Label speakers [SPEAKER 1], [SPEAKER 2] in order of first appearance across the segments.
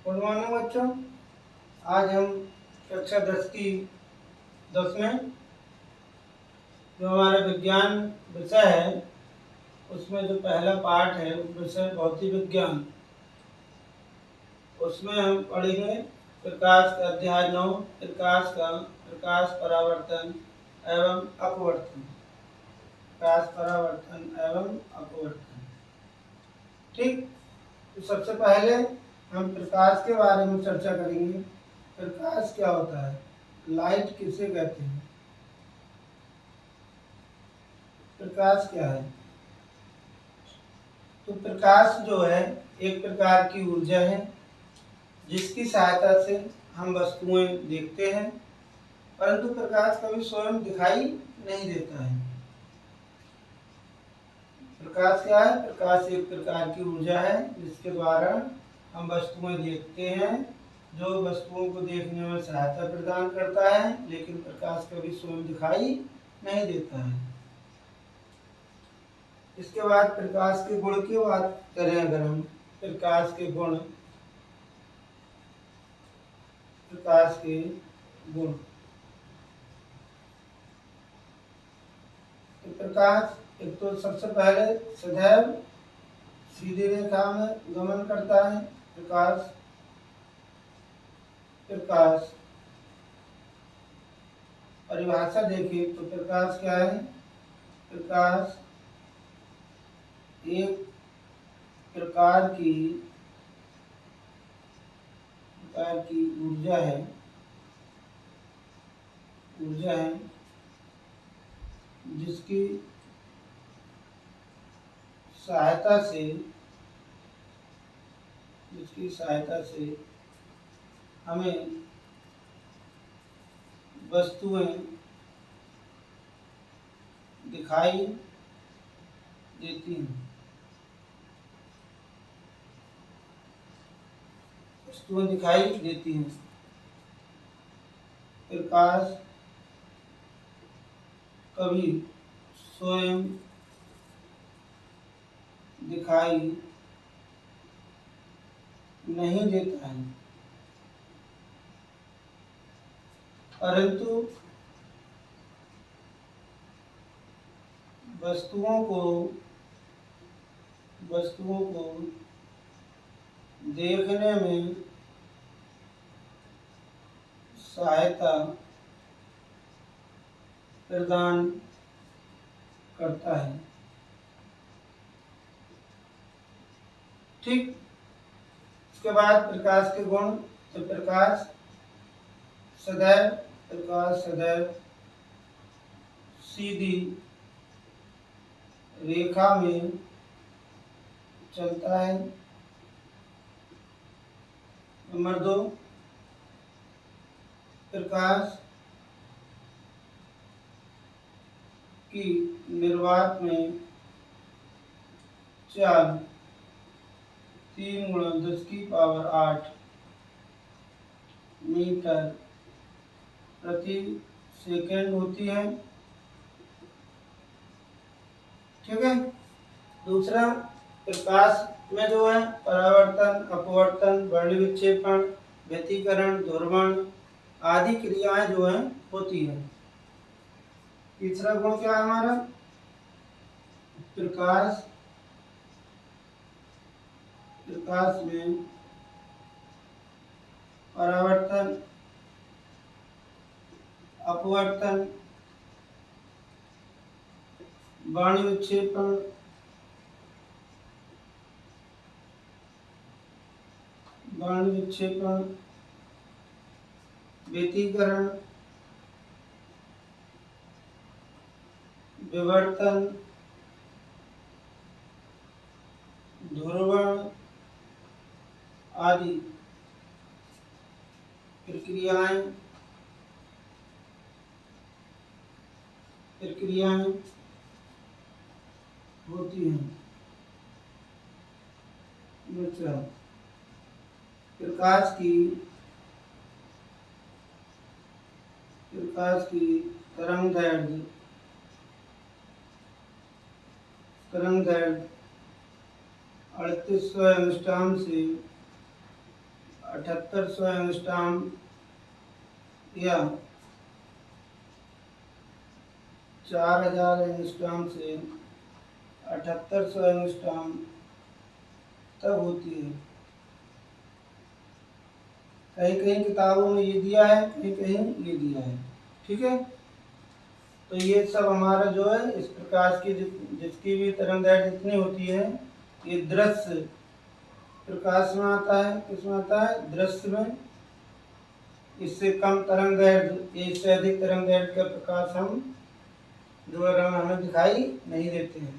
[SPEAKER 1] Good morning बच्चों। आज हम कक्षा 10 की 10 में जो हमारा विज्ञान विषय है उसमें जो पहला पार्ट है विषय भौतिक विज्ञान, उसमें हम पढ़ेंगे प्रकाश का अध्याय 9, प्रकाश परावर्तन एवं अपवर्तन। प्रकाश परावर्तन एवं अपवर्तन। ठीक, तो सबसे पहले हम प्रकाश के बारे में चर्चा करेंगे। प्रकाश क्या होता है, लाइट किसे कहते हैं, प्रकाश क्या है। तो प्रकाश जो है एक प्रकार की ऊर्जा है जिसकी सहायता से हम वस्तुएं देखते हैं, परंतु प्रकाश कभी स्वयं दिखाई नहीं देता है। प्रकाश क्या है, प्रकाश एक प्रकार की ऊर्जा है जिसके द्वारा हम वस्तुएं देखते हैं, जो वस्तुओं को देखने में सहायता प्रदान करता है, लेकिन प्रकाश कभी स्वयं दिखाई नहीं देता है। इसके बाद प्रकाश के गुण की बात करें अगर हम, प्रकाश के गुण, प्रकाश के गुण। तो प्रकाश एक तो सबसे पहले सदैव सीधी रेखा में गमन करता है। प्रकाश परिभाषा देखिए तो प्रकाश क्या है, प्रकाश एक प्रकार की ऊर्जा है जिसकी सहायता से हमें वस्तुएं दिखाई देती हैं। प्रकाश कभी स्वयं दिखाई नहीं देता है, परंतु वस्तुओं को देखने में सहायता प्रदान करता है। ठीक, इसके बाद प्रकाश के गुण। तो प्रकाश सदैव सीधी रेखा में चलता है। नंबर 2, प्रकाश की निर्वात में चाल 3 × 10⁸ मीटर प्रति सेकंड होती है। ठीक है। दूसरा, प्रकाश में जो है परावर्तन, अपवर्तन, वर्ण विक्षेपण, व्यतिकरण, ध्रुवण आदि क्रियाएं जो हैं होती हैं। तीसरा गुण क्या है हमारा, प्रकाश में परावर्तन, अपवर्तन, वर्ण विक्षेपण, व्यतिकरण, विवर्तन, ध्रुवण आदि प्रक्रियाएं होती हैं। प्रकाश की तरंगदैर्ध्य 3800 एंगस्ट्रॉम से 7800 एंगस्ट्रॉम या 4000 एंगस्ट्रॉम से 7800 एंगस्ट्रॉम तक होती है। कहीं कहीं किताबों में ये दिया है, कहीं कहीं ये दिया है। ठीक है, तो ये सब हमारा जो है इस प्रकाश की जिसकी भी तरंगदैर्घ्य जितनी होती है, ये दृश्य प्रकाश में आता है। किसमें आता है? दृश्य में। इससे कम तरंगदैर्घ्य, इससे अधिक तरंगदैर्घ्य का प्रकाश हम जो है हमें दिखाई नहीं देते हैं।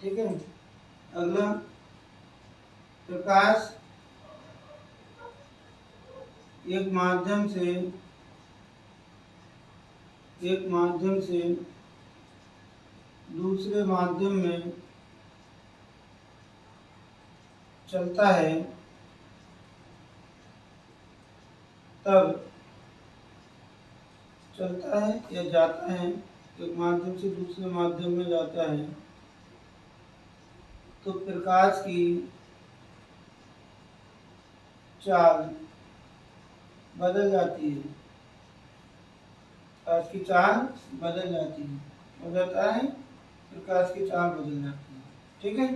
[SPEAKER 1] ठीक है, अगला प्रकाश एक माध्यम से दूसरे माध्यम में चलता है तब चलता है या जाता है, एक माध्यम से दूसरे माध्यम में जाता है तो प्रकाश की चाल बदल जाती है। प्रकाश की चाल बदल जाती है, हो जाता है प्रकाश की चाल बदल जाती है। ठीक है,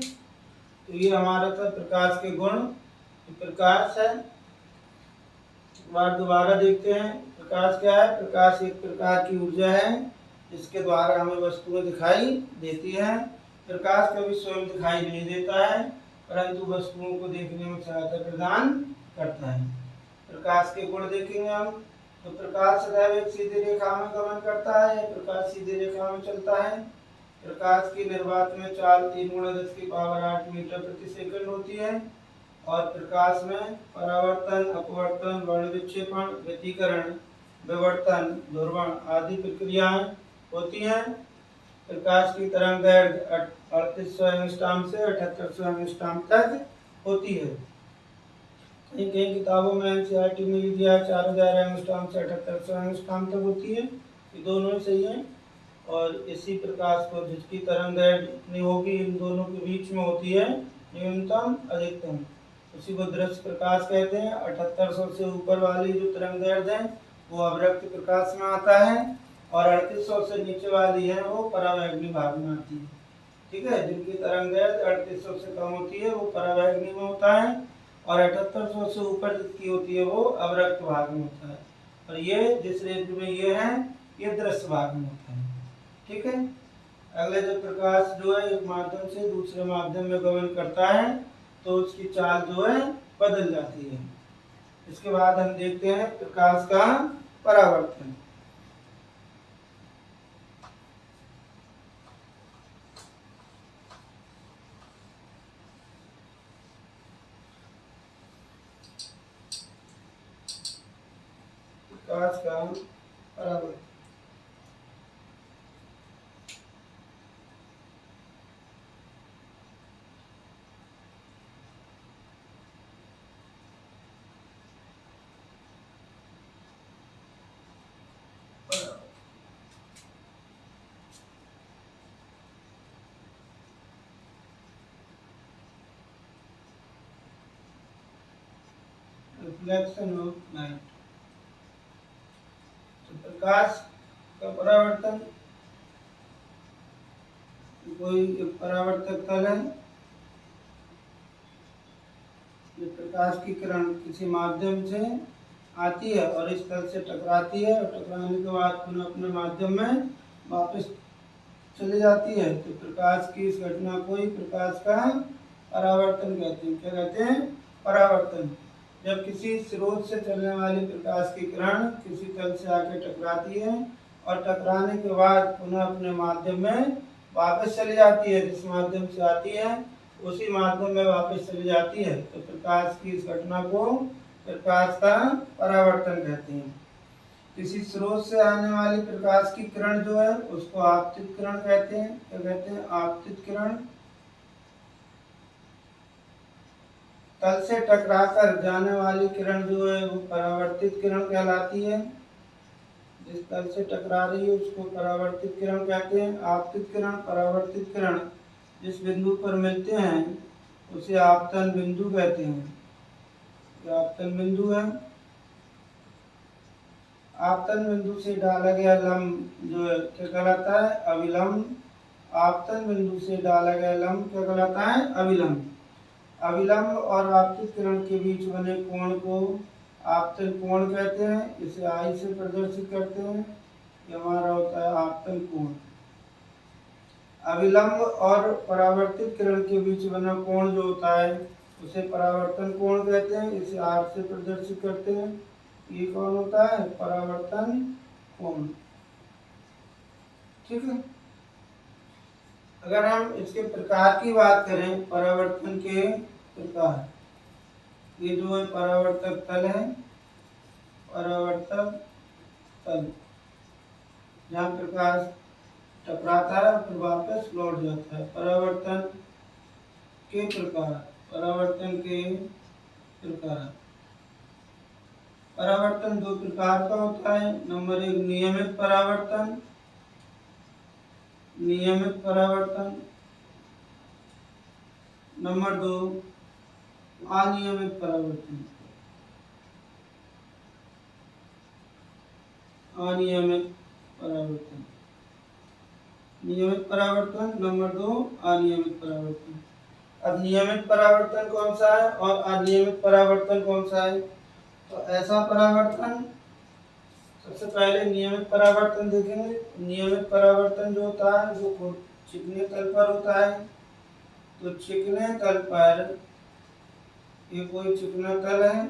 [SPEAKER 1] तो ये हमारा था प्रकाश के गुण। तो प्रकाश है, दोबारा देखते हैं प्रकाश क्या है। प्रकाश एक प्रकार की ऊर्जा है जिसके द्वारा हमें वस्तुएं दिखाई देती हैं। प्रकाश कभी स्वयं दिखाई नहीं देता है, परंतु वस्तुओं को देखने में सहायता प्रदान करता है। प्रकाश के गुण देखेंगे हम, तो प्रकाश सदैव एक सीधी रेखा में गमन करता है। प्रकाश सीधी रेखा में चलता है। प्रकाश की निर्वात में चाल 3×10⁸ मीटर प्रति सेकंड होती है। और प्रकाश में परावर्तन, अपवर्तन, वर्ण विक्षेपण, व्यतिकरण, विवर्तन, ध्रुवण आदि प्रक्रियाएं होती हैं। प्रकाश की तरंगदैर्घ्य 3800 एंगस्ट्रॉम से 7800 एंगस्ट्रॉम तक होती है। कई किताबों में एनसीईआरटी में लिख दिया 4000 एंगस्ट्रॉम से 7800 एंगस्ट्रॉम तक होती है। ये दोनों ही सही है। और इसी प्रकाश को जिसकी तरंगदैर्घ्य जितनी होगी इन दोनों के बीच में होती है न्यूनतम अधिकतम, उसी को दृश्य प्रकाश कहते हैं। 7800 से ऊपर वाली जो तरंगदैर्घ्य है वो अवरक्त प्रकाश में आता है, और 3800 से नीचे वाली है वो परावैगनी भाग में आती है। ठीक है, जिनकी तरंगदैर्घ्य 3800 से कम होती है वो परावैगनी में होता है, और 7800 से ऊपर जिसकी होती है वो अवरक्त भाग में होता है। और ये जिस रेंज में ये है ये दृश्य भाग में होता है। ठीक है, अगले जो प्रकाश जो है एक माध्यम से दूसरे माध्यम में गमन करता है तो उसकी चाल जो है बदल जाती है। इसके बाद हम देखते हैं प्रकाश का परावर्तन। प्रकाश का परावर्तन रिफ्लेक्शन ऑफ लाइट। तो प्रकाश का परावर्तन, कोई एक परावर्तक तल है, जो प्रकाश की किरण किसी माध्यम से आती है और इस तल से टकराती है, और टकराने के बाद पुनः अपने माध्यम में वापस चली जाती है। तो प्रकाश की इस घटना को ही प्रकाश का परावर्तन कहते हैं। क्या कहते हैं? परावर्तन। जब किसी स्रोत से चलने वाली प्रकाश की किरण किसी तल से आके टकराती है और टकराने के बाद पुनः अपने माध्यम में वापस चली जाती है, जिस माध्यम से आती है उसी माध्यम में वापस चली जाती है, तो प्रकाश की इस घटना को प्रकाश का परावर्तन कहते हैं। किसी स्रोत से आने वाली प्रकाश की किरण जो है उसको आपतित किरण कहते हैं। क्या कहते हैं? आपतित किरण। तल से टकराकर जाने वाली किरण जो है वो परावर्तित किरण कहलाती है। जिस तल से टकरा रही है उसको परावर्तित किरण कहते हैं। आपतित किरण, परावर्तित किरण जिस बिंदु पर मिलते हैं उसे आपतन बिंदु कहते हैं। ये आपतन बिंदु है। आपतन बिंदु से डाला गया लंब जो है क्या कहलाता है? अविलंब। आपतन बिंदु से डाला गया लंब क्या कहलाता है? अविलंब। अविलंब और आपतित किरण के बीच बने कोण को आपतन कोण कहते हैं। इसे आई से प्रदर्शित करते हैं। ये हमारा होता है आपतन कोण। अविलंब और परावर्तित किरण के बीच बना कोण जो होता है उसे परावर्तन कोण कहते हैं। इसे आर से प्रदर्शित करते हैं। ये कौन होता है? परावर्तन कोण। ठीक है। अगर हम इसके प्रकार की बात करें, परावर्तन के प्रकार, ये जो है परावर्तक तल है। परावर्तक तल जहाँ प्रकाश टकराता है फिर वापस लौट जाता है। परावर्तन के प्रकार। परावर्तन के प्रकार। परावर्तन दो प्रकार का होता है। नंबर 1 नियमित परावर्तन। नियमित परावर्तन। नंबर 2 अनियमित परावर्तन। अनियमित परावर्तन। नियमित परावर्तन। नंबर 2 अनियमित परावर्तन। अब नियमित परावर्तन कौन सा है और अनियमित परावर्तन कौन सा है? तो ऐसा परावर्तन, सबसे पहले नियमित परावर्तन देखेंगे। नियमित परावर्तन जो होता है वो चिकने तल पर होता है। तो चिकने तल पर, ये कोई चिकना तल है,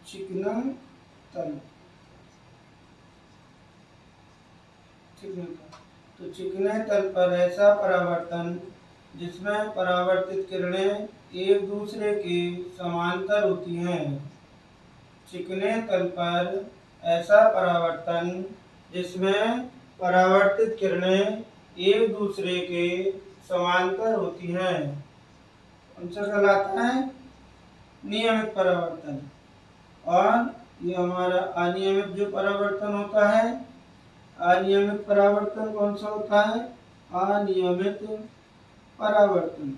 [SPEAKER 1] चिकना तल, चिकना तल। तो चिकने तल पर ऐसा परावर्तन जिसमें परावर्तित किरणें एक दूसरे के समांतर होती हैं। चिकने तल पर ऐसा परावर्तन जिसमें परावर्तित किरणें एक दूसरे के समांतर होती हैं, उनसे कहलाता है नियमित परावर्तन। और ये हमारा अनियमित जो परावर्तन होता है, अनियमित परावर्तन कौन सा होता है? अनियमित परावर्तन।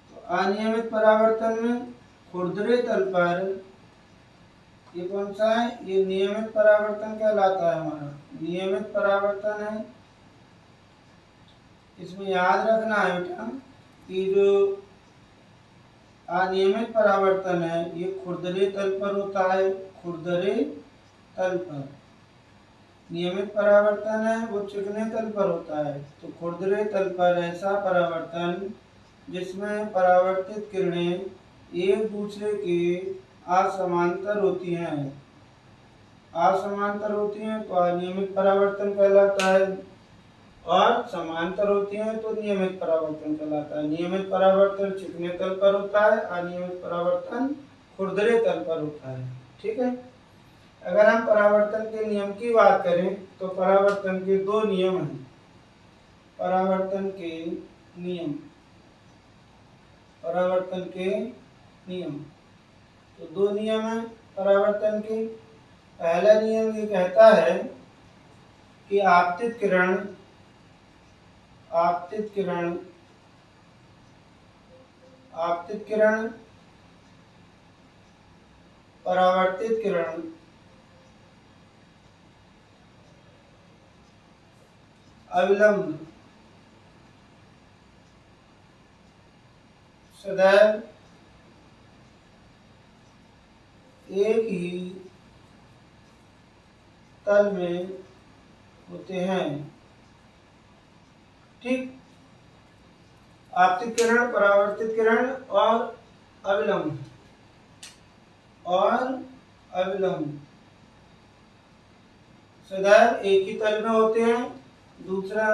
[SPEAKER 1] तो अनियमित परावर्तन में खुरदरे तल पर, ये कौन सा है? ये नियमित परावर्तन कहलाता है हमारा। नियमित परावर्तन है। इसमें याद रखना है बेटा कि जो अनियमित परावर्तन है ये खुरदरे तल पर होता है। खुरदरे तल पर। नियमित परावर्तन है वो चिकने तल पर होता है। तो खुरदरे तल पर ऐसा परावर्तन जिसमें परावर्तित किरणें एक दूसरे के असमांतर होती हैं। असमांतर होती हैं तो अनियमित परावर्तन कहलाता है, और समांतर होती हैं तो नियमित परावर्तन कहलाता है। नियमित परावर्तन चिकने तल पर होता है, अनियमित परावर्तन खुरदरे तल पर होता है। ठीक है। अगर हम परावर्तन के नियम की बात करें तो परावर्तन के दो नियम हैं। परावर्तन के नियम। परावर्तन के नियम, तो दो नियम हैं परावर्तन के। पहला नियम ये कहता है कि आपतित किरण, आपतित किरण, आपतित किरण परावर्तित किरण अविलंब सदैव एक ही तल में होते हैं। ठीक। आपतित किरण, परावर्तित किरण और अविलंब, और अविलंब सदैव एक ही तल में होते हैं। दूसरा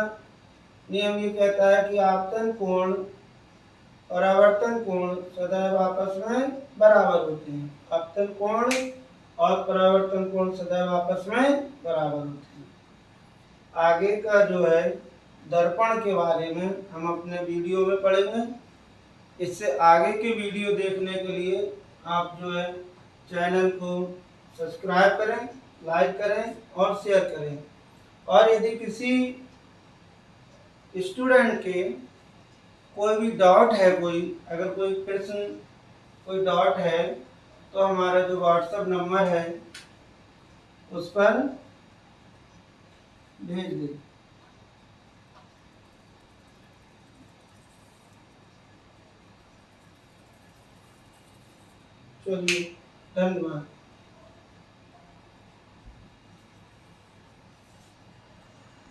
[SPEAKER 1] नियम ये कहता है कि आपतन कोण, परावर्तन कोण सदैव आपस में बराबर होते हैं। आपतन कोण और परावर्तन कोण सदैव आपस में बराबर होते हैं। आगे का जो है दर्पण के बारे में हम अपने वीडियो में पढ़ेंगे। इससे आगे की वीडियो देखने के लिए आप जो है चैनल को सब्सक्राइब करें, लाइक करें और शेयर करें। और यदि किसी स्टूडेंट के कोई भी डाउट है, कोई अगर कोई प्रश्न, कोई डाउट है तो हमारा जो व्हाट्सएप नंबर है उस पर भेज दें। चलिए, धन्यवाद।